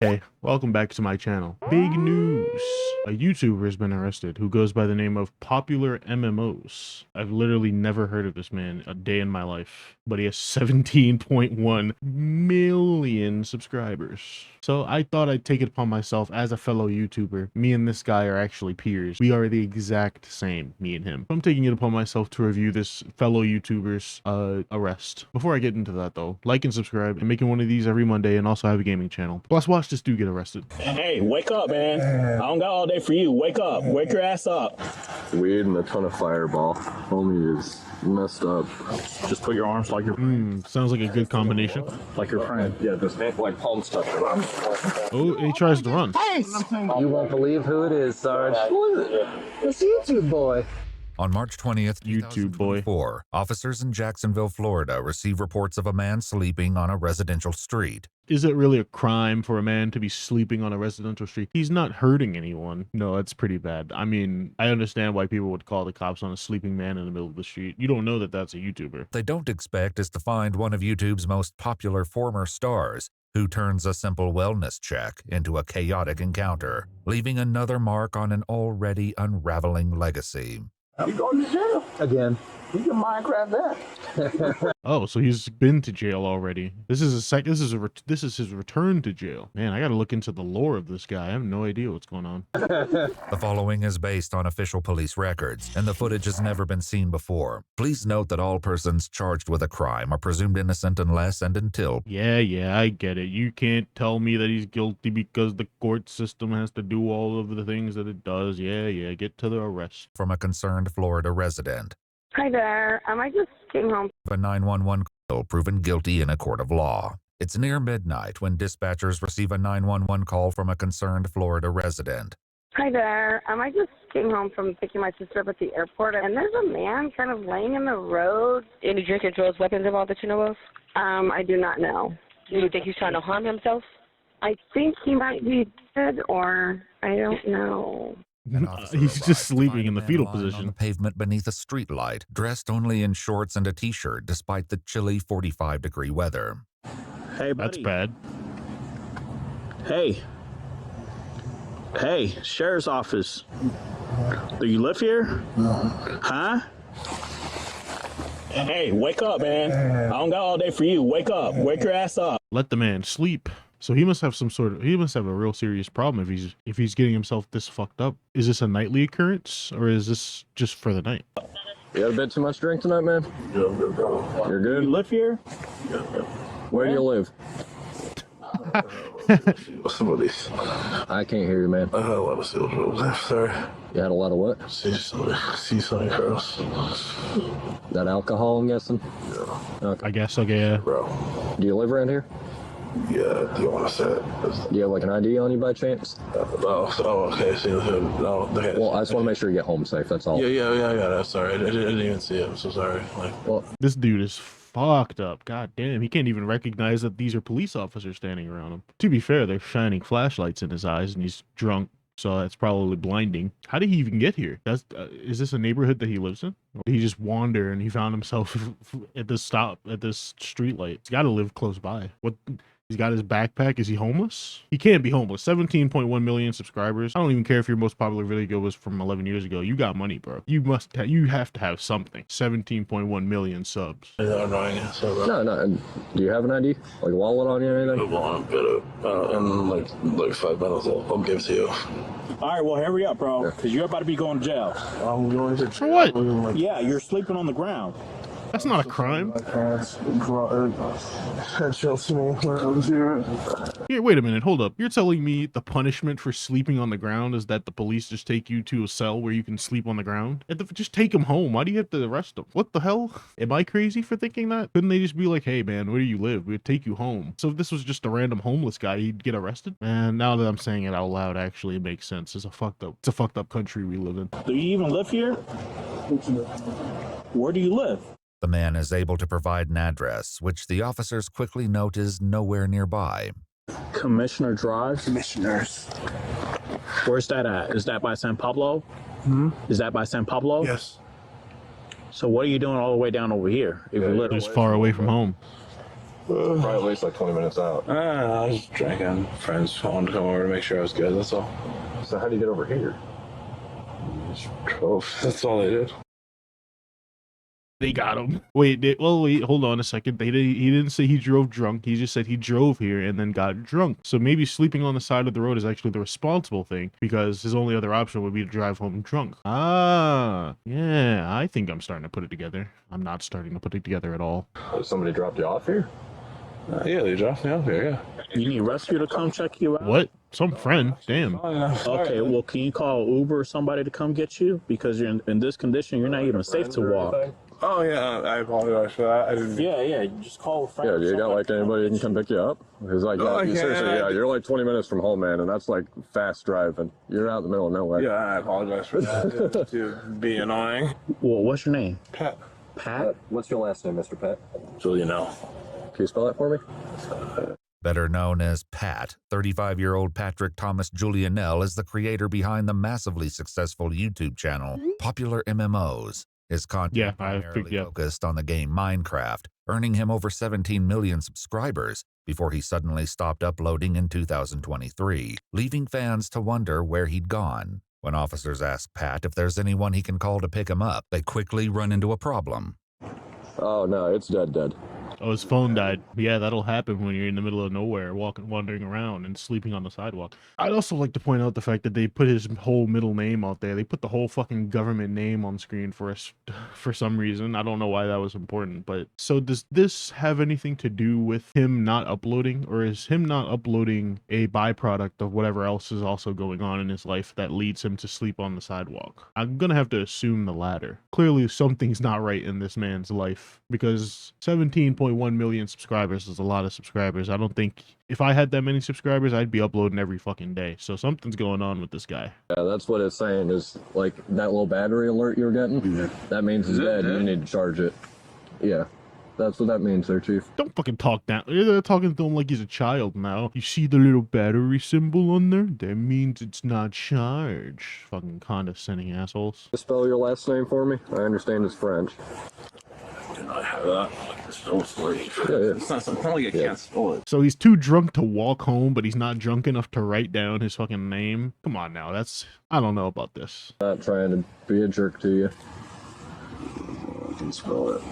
Hey, welcome back to my channel. Big news! A YouTuber has been arrested who goes by the name of Popular MMOs. I've literally never heard of this man a day in my life, but he has 17.1 million subscribers. So I thought I'd take it upon myself as a fellow YouTuber. Me and this guy are actually peers. We are the exact same, me and him. So I'm taking it upon myself to review this fellow YouTuber's arrest. Before I get into that though, like and subscribe. I'm making one of these every Monday and also have a gaming channel. Plus watch this dude get arrested. Hey, wake up, man. I don't got all day for you. Wake up. Wake your ass up. Weed and a ton of Fireball. Homie is messed up. Just put your arms like your Sounds like a good combination. like your friend. Yeah, just like palm stuff. Oh, he tries to run. You won't believe who it is, Sarge. Who is it? It's YouTube boy. On March 20th, YouTube boy. 2024, officers in Jacksonville, Florida receive reports of a man sleeping on a residential street. Is it really a crime for a man to be sleeping on a residential street? He's not hurting anyone. No, that's pretty bad. I mean, I understand why people would call the cops on a sleeping man in the middle of the street. You don't know that that's a YouTuber. They don't expect is to find one of YouTube's most popular former stars, who turns a simple wellness check into a chaotic encounter, leaving another mark on an already unraveling legacy. You going to jail Again. You can Minecraft that. Oh, so he's been to jail already. This is his return to jail. Man, I gotta look into the lore of this guy. I have no idea what's going on. The following is based on official police records, and the footage has never been seen before. Please note that all persons charged with a crime are presumed innocent unless and until. Yeah, I get it. You can't tell me that he's guilty because the court system has to do all of the things that it does. Yeah, get to the arrest. From a concerned Florida resident. Hi there. I just came home. A 911 call proven guilty in a court of law. It's near midnight when dispatchers receive a 911 call from a concerned Florida resident. Hi there. I just came home from picking my sister up at the airport, and there's a man kind of laying in the road. Any drink and drugs, weapons involved that you know of? I do not know. Do you think he's trying to harm himself? I think he might be dead, or I don't know. He's just sleeping in the fetal On the position. pavement beneath a streetlight, dressed only in shorts and a t-shirt despite the chilly 45-degree weather. Hey, buddy. That's bad. Hey, sheriff's office. Do you live here? Huh? Hey, wake up, man. I don't got all day for you. Wake up. Wake your ass up. Let the man sleep. So he must have he must have a real serious problem if he's getting himself this fucked up. Is this a nightly occurrence or is this just for the night? You had a bit too much drink tonight, man? You're good? You live here? Where do you live? Some of these. I can't hear you, man. I had a lot of sales rolls. Sorry. You had a lot of what? See something girls. That alcohol, I'm guessing? I guess, okay, yeah. Bro. Do you live around here? Yeah, do you want to say it? Do you have like an ID on you by chance? Okay. See, no, okay. Well, I just want to make sure you get home safe, that's all. Yeah, I got it. Sorry. I didn't even see it. I'm so sorry. Well, This dude is fucked up. God damn, he can't even recognize that these are police officers standing around him. To be fair, they're shining flashlights in his eyes and he's drunk, so that's probably blinding. How did he even get here? Is this a neighborhood that he lives in? Or did he just wander and he found himself at this street light? He's got to live close by. What? He's got his backpack. Is he homeless? He can't be homeless. 17.1 million subscribers. I don't even care if your most popular video was from 11 years ago. You got money, bro. You have to have something. 17.1 million subs. No. no. Do you have an ID? Like a wallet on you or anything? In like 5 minutes, I'll give it to you. All right, well, hurry up, bro, because you're about to be going to jail. I'm going to. For what? Yeah, you're sleeping on the ground. That's not a crime. My parents brought headshots to me when I was here. Here, wait a minute. Hold up. You're telling me the punishment for sleeping on the ground is that the police just take you to a cell where you can sleep on the ground? Just take him home. Why do you have to arrest him? What the hell? Am I crazy for thinking that? Couldn't they just be like, hey, man, where do you live? We'd take you home. So if this was just a random homeless guy, he'd get arrested? And now that I'm saying it out loud, actually, it makes sense. It's a fucked up country we live in. Do you even live here? Where do you live? The man is able to provide an address, which the officers quickly note is nowhere nearby. Commissioner Drive? Commissioners. Where's that at? Is that by San Pablo? Is that by San Pablo? Yes. So what are you doing all the way down over here? If you live Just far away from home. Probably at least like 20 minutes out. I was drinking. Friends wanted to come over to make sure I was good. That's all. So how do you get over here? Just drove. That's all they did. They got him. Wait, wait, hold on a second. He didn't say he drove drunk. He just said he drove here and then got drunk. So maybe sleeping on the side of the road is actually the responsible thing, because his only other option would be to drive home drunk. Ah, yeah, I think I'm starting to put it together. I'm not starting to put it together at all. Somebody dropped you off here? Yeah, they dropped me off here, yeah. You need rescue to come check you out? What? Some friend? Damn. Okay, well, can you call Uber or somebody to come get you? Because you're in this condition, you're not even safe to walk. Oh, yeah, I apologize for that. I didn't... Yeah, just call a friend. Yeah, do you got like anybody who can come pick you up? Because like, seriously, you're like 20 minutes from home, man, and that's like fast driving. You're out in the middle of nowhere. Yeah, I apologize for that. To be annoying. Well, what's your name? Pat. Pat? What's your last name, Mr. Pat? Julian L. Can you spell that for me? Better known as Pat, 35-year-old Patrick Thomas Julianelle is the creator behind the massively successful YouTube channel, Popular MMOs. His content primarily focused on the game Minecraft, earning him over 17 million subscribers before he suddenly stopped uploading in 2023, leaving fans to wonder where he'd gone. When officers ask Pat if there's anyone he can call to pick him up, they quickly run into a problem. Oh, no, it's dead. Oh, his phone died. Yeah, that'll happen when you're in the middle of nowhere, wandering around and sleeping on the sidewalk. I'd also like to point out the fact that they put his whole middle name out there. They put the whole fucking government name on screen for us for some reason. I don't know why that was important, but so does this have anything to do with him not uploading, or is him not uploading a byproduct of whatever else is also going on in his life that leads him to sleep on the sidewalk? I'm gonna have to assume the latter. Clearly something's not right in this man's life, because 17.1 million subscribers is a lot of subscribers. I don't think if I had that many subscribers, I'd be uploading every fucking day. So something's going on with this guy. Yeah, that's what it's saying, is like that little battery alert you're getting, that means it's dead and you need to charge it. Yeah, that's what that means there, Chief. Don't fucking talk down. They're talking to him like he's a child now. You see the little battery symbol on there? That means it's not charged. Fucking condescending assholes. Spell your last name for me? I understand it's French. I have that. It's so free. Yeah. It's not like I can't spell it. So he's too drunk to walk home, but he's not drunk enough to write down his fucking name. Come on now, I don't know about this. Not trying to be a jerk to you. I can spell it.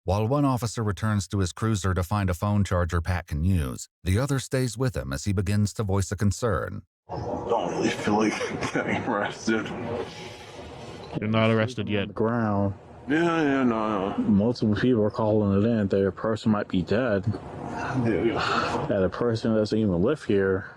While one officer returns to his cruiser to find a phone charger Pat can use, the other stays with him as he begins to voice a concern. I don't really feel like getting arrested. You're not arrested yet. Ground. Yeah, no. Multiple people are calling it in. Their person might be dead. Yeah, And the person doesn't even live here.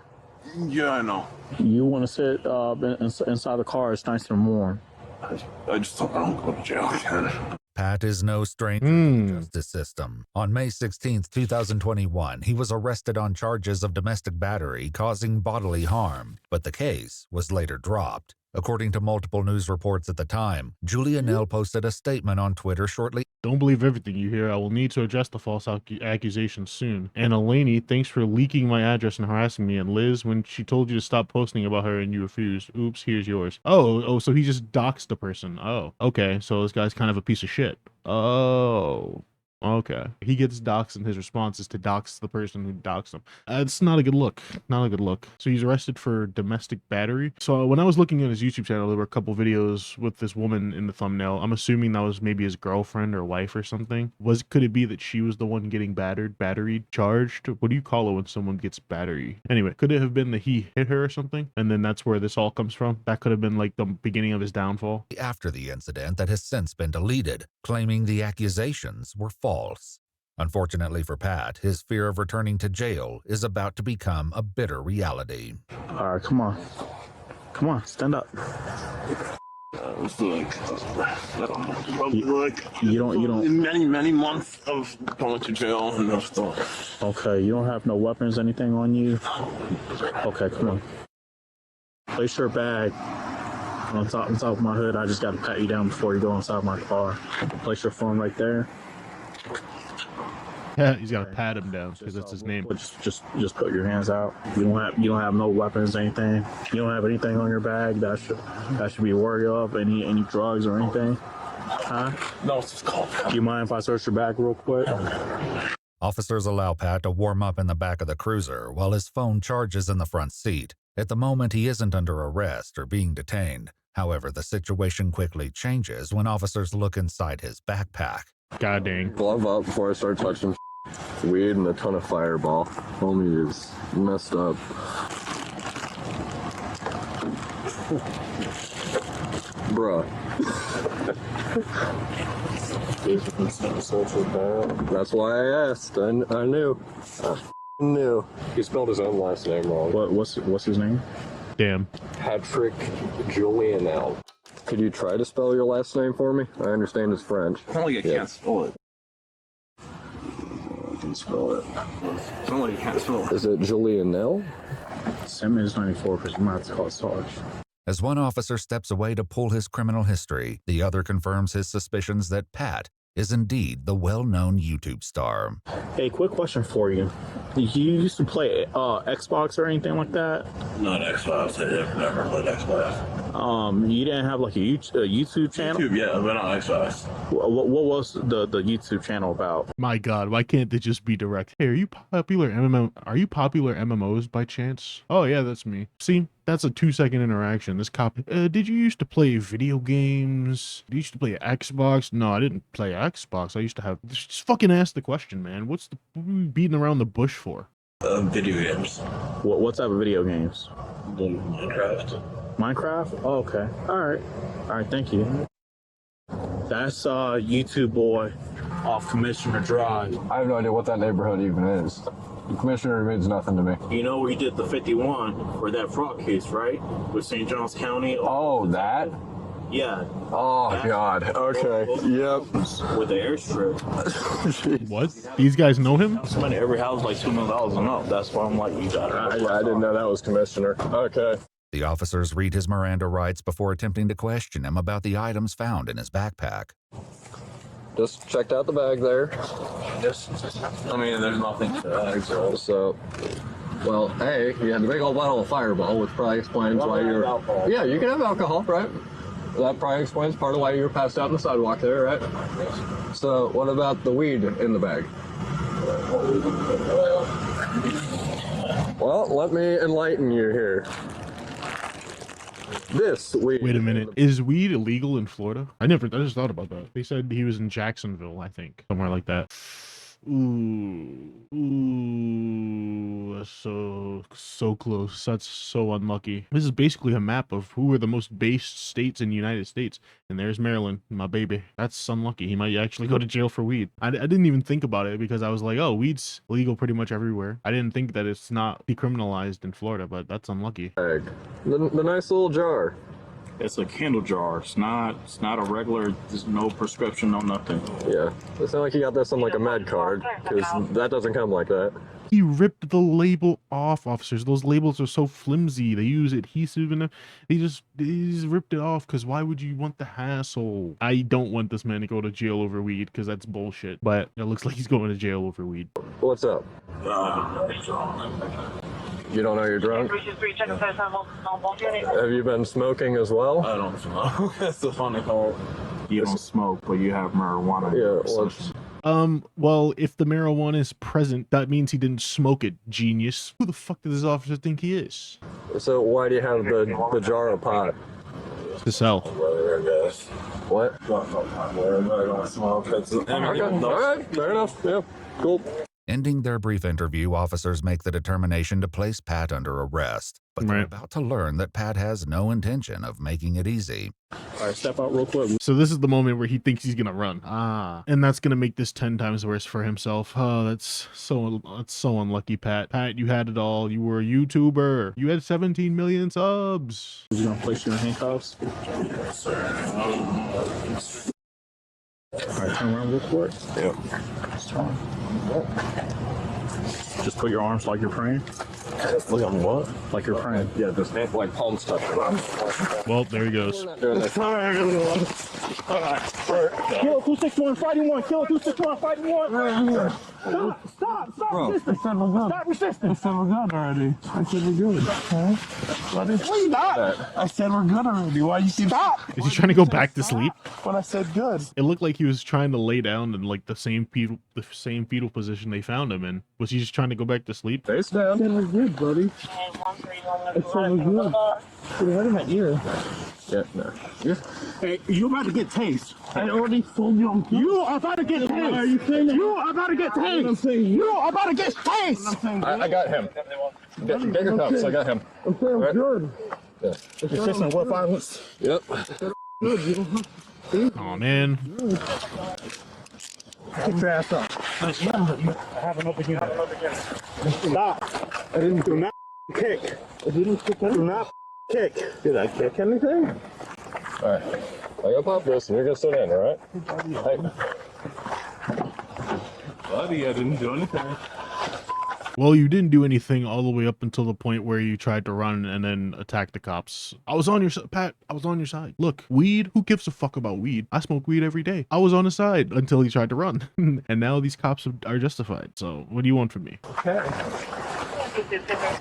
yeah, I know. You want to sit inside the car? It's nice and warm. I just don't want to go to jail again. Pat is no stranger to the justice system. On May 16, 2021, he was arrested on charges of domestic battery causing bodily harm, but the case was later dropped. According to multiple news reports at the time, Julianelle posted a statement on Twitter shortly. Don't believe everything you hear. I will need to address the false accusations soon. And Elaney, thanks for leaking my address and harassing me. And Liz, when she told you to stop posting about her and you refused. Oops, here's yours. Oh, so he just doxed the person. Oh, okay. So this guy's kind of a piece of shit. Oh, okay. He gets doxxed and his response is to dox the person who doxed him. It's not a good look. Not a good look. So he's arrested for domestic battery. So when I was looking at his YouTube channel, there were a couple videos with this woman in the thumbnail. I'm assuming that was maybe his girlfriend or wife or something. Could it be that she was the one getting battery charged? What do you call it when someone gets battery? Anyway, could it have been that he hit her or something? And then that's where this all comes from? That could have been like the beginning of his downfall. After the incident that has since been deleted, claiming the accusations were false. Unfortunately for Pat, his fear of returning to jail is about to become a bitter reality. All right, come on. Come on, stand up. It's like, I don't know, probably like You don't. many months of going to jail and no stuff. Okay, you don't have no weapons, anything on you? Okay, come on. Place your bag on top of my hood. I just got to pat you down before you go inside my car. Place your phone right there. Yeah, he's got to pat him down because that's his name. Just put your hands out. You don't have no weapons, anything. You don't have anything on your bag that should be worried of. Any drugs or anything? Huh? No, it's just called. Do you mind if I search your bag real quick? Officers allow Pat to warm up in the back of the cruiser while his phone charges in the front seat. At the moment, he isn't under arrest or being detained. However, the situation quickly changes when officers look inside his backpack. God dang. Glove up before I start touching weed and a ton of Fireball. Homie is messed up. Bruh. That's why I asked. I knew. I knew. He spelled his own last name wrong. What's his name? Damn. Patrick Julianel. Could you try to spell your last name for me? I understand it's French. Only I can't spell it. I can spell it. Only I can't spell it. Is it Julianel? Send me his 94 because you might have to call Sarge. As one officer steps away to pull his criminal history, the other confirms his suspicions that Pat is indeed the well-known YouTube star. Hey, quick question for you. You used to play Xbox or anything like that? Not Xbox. I never played Xbox. You didn't have like a YouTube channel? YouTube, yeah, but not Xbox. What was the YouTube channel about? My God, why can't they just be direct? Hey, are you popular MMOs by chance? Oh yeah, that's me. See, that's a 2-second interaction. This cop, did you used to play video games? Did you used to play Xbox? No, I didn't play Xbox. I used to have, just fucking ask the question, man. What are we beating around the bush for? Video games. What type of video games? Minecraft. Minecraft? Oh, okay. All right, thank you. That's YouTube boy off Commissioner Drive. I have no idea what that neighborhood even is. The commissioner means nothing to me. You know where you did the 51 for that fraud case, right? With St. Johns County? Oh, that? Yeah. Oh, God. Okay. Yep. With the airstrip. What? These guys know him? Somebody every house like $2 million and up. That's why I'm like, you got it. I didn't know that was commissioner. Okay. The officers read his Miranda rights before attempting to question him about the items found in his backpack. Just checked out the bag there. I mean, there's nothing to that. So, well, hey, you had the big old bottle of Fireball, which probably explains why you're... Yeah, you can have alcohol, right? That probably explains part of why you were passed out on the sidewalk there, right? So, what about the weed in the bag? Well, let me enlighten you here. This weed. Wait a minute. Is weed illegal in Florida? I just thought about that. They said he was in Jacksonville, I think. Somewhere like that. Ooh, so close. That's so unlucky. This is basically a map of who are the most based states in the United States. And there's Maryland, my baby. That's unlucky. He might actually go to jail for weed. I didn't even think about it because I was like, oh, weed's legal pretty much everywhere. I didn't think that it's not decriminalized in Florida, but that's unlucky. Bag. The nice little jar. It's a candle jar. It's not a regular, there's no prescription, no nothing. Yeah. It's not like you got this on like a med card, because that doesn't come like that. He ripped the label off, officers. Those labels are so flimsy. They use adhesive and they just ripped it off because why would you want the hassle? I don't want this man to go to jail over weed because that's bullshit. But it looks like he's going to jail over weed. What's up? You don't know you're drunk? Have you been smoking as well? I don't smoke. That's the funny part. You don't smoke, but you have marijuana. Yeah, well, if the marijuana is present, that means he didn't smoke it, genius. Who the fuck does this officer think he is? So why do you have the jar of pot? To sell. What? Okay. All right, fair enough. Yeah, cool. Ending their brief interview, officers make the determination to place Pat under arrest. But they're about to learn that Pat has no intention of making it easy. All right, step out real quick. So this is the moment where he thinks he's gonna run. And that's gonna make this 10 times worse for himself. Oh, that's so unlucky, Pat. Pat, you had it all. You were a YouTuber. You had 17 million subs. You gonna place you in handcuffs? Yes, sir. All right, turn around real quick. Yep. Just put your arms like you're praying. Look at what? Like you're praying. Yeah, just like palms touching. Well, there he goes. Doing this. Kill 261, fighting one. Kill 261, fighting one. Stop, Bro. resisting. Stop resisting. I said we're good already. I said we're good. Huh? Stop. I said we're good already. Why you keep stop? Is he trying to go back to sleep? When I said good. It looked like he was trying to lay down in like the same fetal position they found him in. Was he just trying to go back to sleep? Face I down. said we're good, buddy. I said we're good. Put it right in my ear. Yeah, no. Yeah. Hey, you about to get tased. I already told you I'm good. You are about to get tased. Are you saying that? You are about to get tased. You are about to get tased. I got him. Get your cups. I got him. I'm saying I'm good. Yeah. Resisting what violence? Yep. Good. You don't have Oh man. Get your ass up. I have an open unit. Stop. I didn't do not kick. I didn't kick anything. Do not kick. Did I kick anything? All right. I gotta pop this, and you're gonna sit in, all right? Hey. Buddy, I didn't do anything. Well, you didn't do anything all the way up until the point where you tried to run and then attack the cops. I was on your side, Pat. I was on your side. Look, weed. Who gives a fuck about weed? I smoke weed every day. I was on his side until he tried to run, and now these cops are justified. So, what do you want from me? Okay.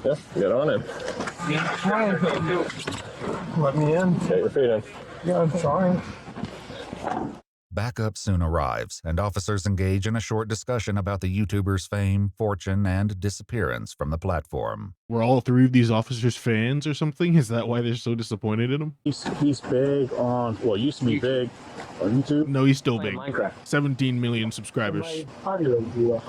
Yeah, get on in. Yeah, I'm trying. Let me in. Get your feet in. Yeah, I'm trying. Backup soon arrives, and officers engage in a short discussion about the YouTuber's fame, fortune, and disappearance from the platform. Were all three of these officers fans or something? Is that why they're so disappointed in him? He's big on, well, used to be big on YouTube. No, he's still big. Minecraft. 17 million subscribers. How do you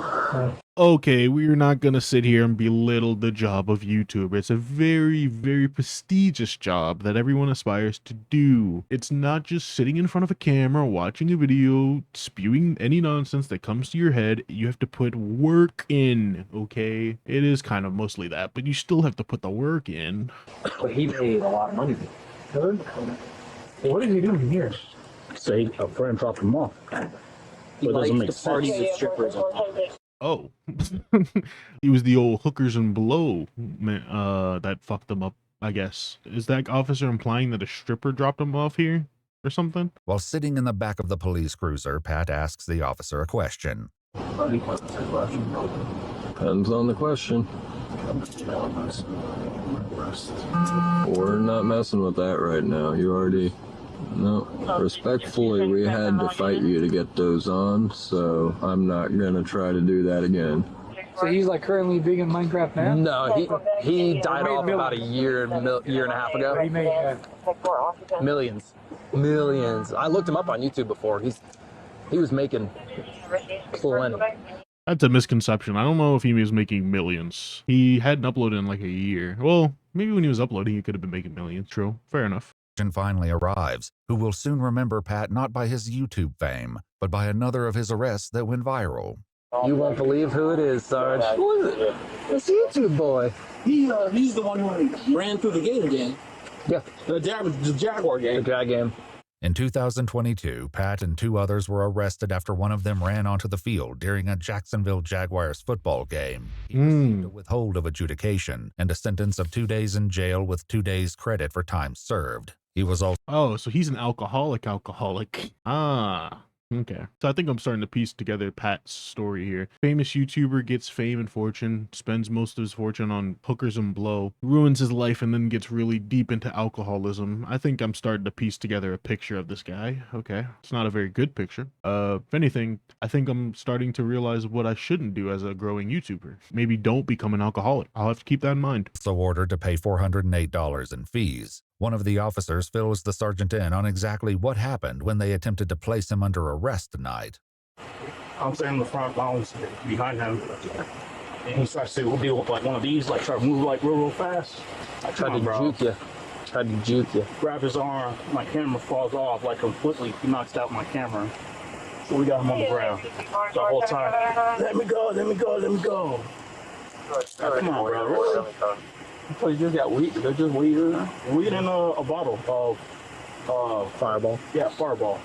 Okay, we're not gonna sit here and belittle the job of YouTuber. It's a very, very prestigious job that everyone aspires to do. It's not just sitting in front of a camera, watching a video, spewing any nonsense that comes to your head. You have to put work in, okay? It is kind of mostly that, but you still have to put the work in. But he made a lot of money. Good. What did he do here? Say a friend dropped him off. He But it doesn't make likes to party sense. with strippers. Oh. He was the old hookers and blow man, that fucked him up, I guess. Is that officer implying that a stripper dropped him off here or something? While sitting in the back of the police cruiser, Pat asks the officer a question. Depends on the question. We're not messing with that right now. You already... No. Respectfully, we had to fight you to get those on, so I'm not gonna try to do that again. So he's like currently big in Minecraft now? No, he died off about a year and a half ago. He made Millions. I looked him up on YouTube before. He was making plenty. That's a misconception. I don't know if he was making millions. He hadn't uploaded in like a year. Well, maybe when he was uploading, he could have been making millions. True. Fair enough. Finally arrives, who will soon remember Pat not by his YouTube fame, but by another of his arrests that went viral. You won't believe who it is, Sarge. Who is it? It's YouTube boy. He's the one who ran through the gate again. Yeah. The Jaguar game. The Jag game. In 2022, Pat and two others were arrested after one of them ran onto the field during a Jacksonville Jaguars football game. He received a withhold of adjudication and a sentence of 2 days in jail with 2 days credit for time served. He was also... Oh, so he's an alcoholic. Ah. Okay. So I think I'm starting to piece together Pat's story here. Famous YouTuber gets fame and fortune, spends most of his fortune on hookers and blow, ruins his life, and then gets really deep into alcoholism. I think I'm starting to piece together a picture of this guy. Okay. It's not a very good picture. If anything, I think I'm starting to realize what I shouldn't do as a growing YouTuber. Maybe don't become an alcoholic. I'll have to keep that in mind. also ordered to pay $408 in fees. One of the officers fills the sergeant in on exactly what happened when they attempted to place him under arrest tonight. I'm standing in the front, I was behind him. And he starts to deal with like one of these, like try to move like real fast. I Tried to juke you. Grab his arm, my camera falls off like completely. He knocks out my camera. So we got him on the ground. The whole time, let me go. Come on, bro. So you just got weed? They're just weed? Weed in a bottle of Fireball. yeah, Fireball.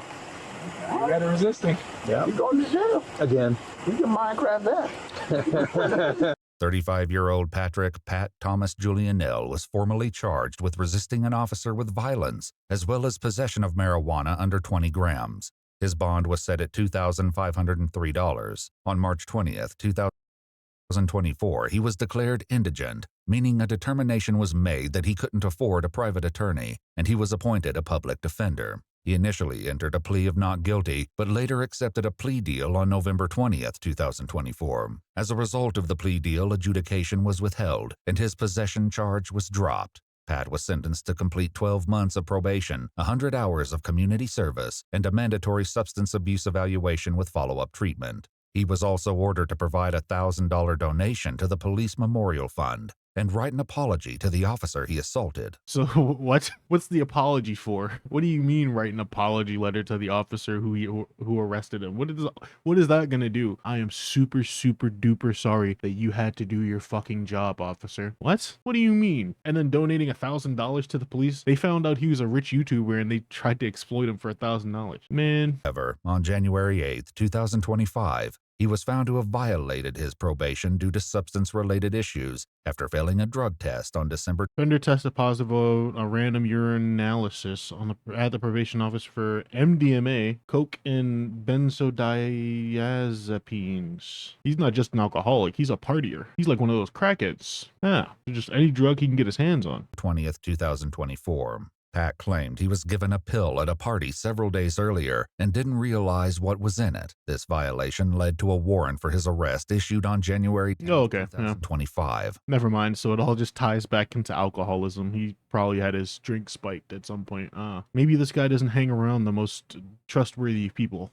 You gotta resist him. Yeah. You're going to jail. Again. You can Minecraft that. 35-year-old Pat Thomas Julianell was formally charged with resisting an officer with violence, as well as possession of marijuana under 20 grams. His bond was set at $2,503. On March 20th, 2024, he was declared indigent, meaning a determination was made that he couldn't afford a private attorney, and he was appointed a public defender. He initially entered a plea of not guilty, but later accepted a plea deal on November 20th, 2024. As a result of the plea deal, adjudication was withheld, and his possession charge was dropped. Pat was sentenced to complete 12 months of probation, 100 hours of community service, and a mandatory substance abuse evaluation with follow-up treatment. He was also ordered to provide a $1,000 donation to the Police Memorial Fund and write an apology to the officer he assaulted. So what's the apology for? What do you mean write an apology letter to the officer who arrested him? What is that gonna do? I am super duper sorry that you had to do your fucking job, officer. What do you mean? And then donating $1,000 to the police? They found out he was a rich YouTuber and they tried to exploit him for $1,000. Man. However, on January 8th, 2025, he was found to have violated his probation due to substance-related issues after failing a drug test on December. Offender tested positive on a random urine analysis at the probation office for MDMA, coke, and benzodiazepines. He's not just an alcoholic, he's a partier. He's like one of those crackheads. Yeah, just any drug he can get his hands on. 20th, 2024. Pat claimed he was given a pill at a party several days earlier and didn't realize what was in it. This violation led to a warrant for his arrest issued on January 10th, 2025. Never mind, so it all just ties back into alcoholism. He probably had his drink spiked at some point. Maybe this guy doesn't hang around the most trustworthy people.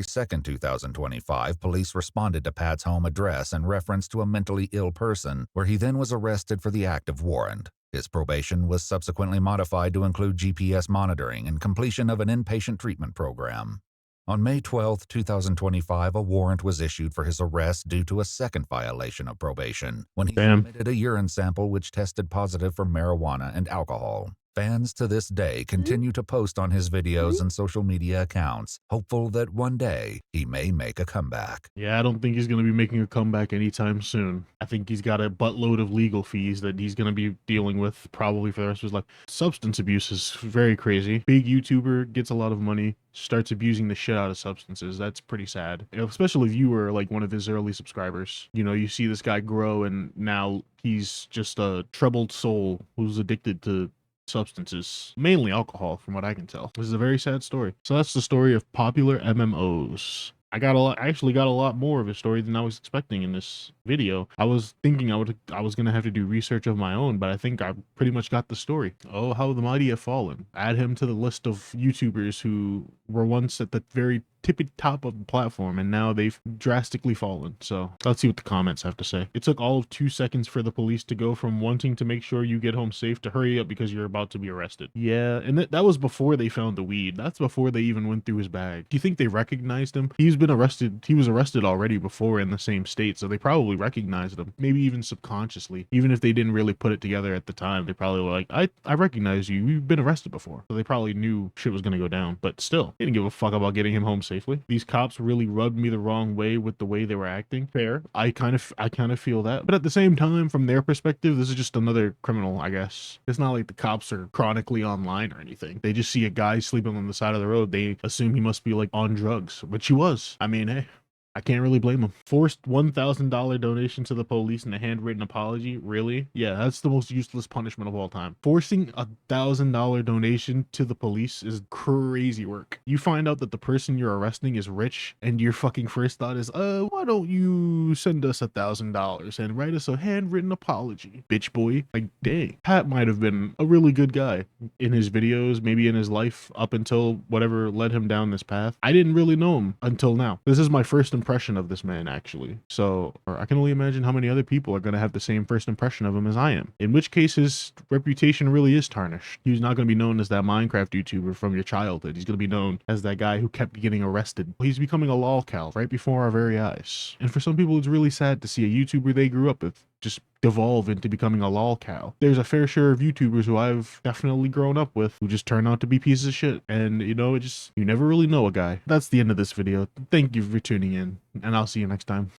2nd, 2025, police responded to Pat's home address in reference to a mentally ill person, where he then was arrested for the active warrant. His probation was subsequently modified to include GPS monitoring and completion of an inpatient treatment program. On May 12, 2025, a warrant was issued for his arrest due to a second violation of probation, when he submitted a urine sample which tested positive for marijuana and alcohol. Fans to this day continue to post on his videos and social media accounts, hopeful that one day he may make a comeback. Yeah, I don't think he's going to be making a comeback anytime soon. I think he's got a buttload of legal fees that he's going to be dealing with probably for the rest of his life. Substance abuse is very crazy. Big YouTuber, gets a lot of money, starts abusing the shit out of substances. That's pretty sad. Especially if you were like one of his early subscribers. You know, you see this guy grow and now he's just a troubled soul who's addicted to substances, mainly alcohol, from what I can tell. This is a very sad story. So that's the story of popular MMOs. I actually got a lot more of a story than I was expecting in this video. I was thinking I was gonna have to do research of my own, but I think I pretty much got the story. Oh, how the mighty have fallen. Add him to the list of YouTubers who were once at the very tippy top of the platform and now they've drastically fallen. So let's see what the comments have to say. It took all of 2 seconds for the police to go from wanting to make sure you get home safe to hurry up because you're about to be arrested. Yeah, and that was before they found the weed. That's before they even went through his bag. Do you think they recognized him? He was arrested already before in the same state, so they probably recognized him, maybe even subconsciously. Even if they didn't really put it together at the time, they probably were like, I recognize you, you've been arrested before. So they probably knew shit was gonna go down, but still, they didn't give a fuck about getting him home safely. These cops really rubbed me the wrong way with the way they were acting. Fair, I kind of feel that, but at the same time, from their perspective, this is just another criminal, I guess. It's not like the cops are chronically online or anything. They just see a guy sleeping on the side of the road, they assume he must be like on drugs, which he was. I mean, hey, I can't really blame him. Forced $1,000 donation to the police and a handwritten apology? Really? Yeah, that's the most useless punishment of all time. Forcing $1,000 donation to the police is crazy work. You find out that the person you're arresting is rich and your fucking first thought is, why don't you send us $1,000 and write us a handwritten apology, bitch boy? Like, dang. Pat might have been a really good guy in his videos, maybe in his life up until whatever led him down this path. I didn't really know him until now. This is my first impression of this man, actually. So I can only imagine how many other people are going to have the same first impression of him as I am. In which case his reputation really is tarnished. He's not going to be known as that Minecraft YouTuber from your childhood. He's going to be known as that guy who kept getting arrested. He's becoming a lolcow right before our very eyes. And for some people, it's really sad to see a YouTuber they grew up with just devolve into becoming a lolcow. There's a fair share of YouTubers who I've definitely grown up with who just turn out to be pieces of shit. And you know, you never really know a guy. That's the end of this video. Thank you for tuning in, and I'll see you next time.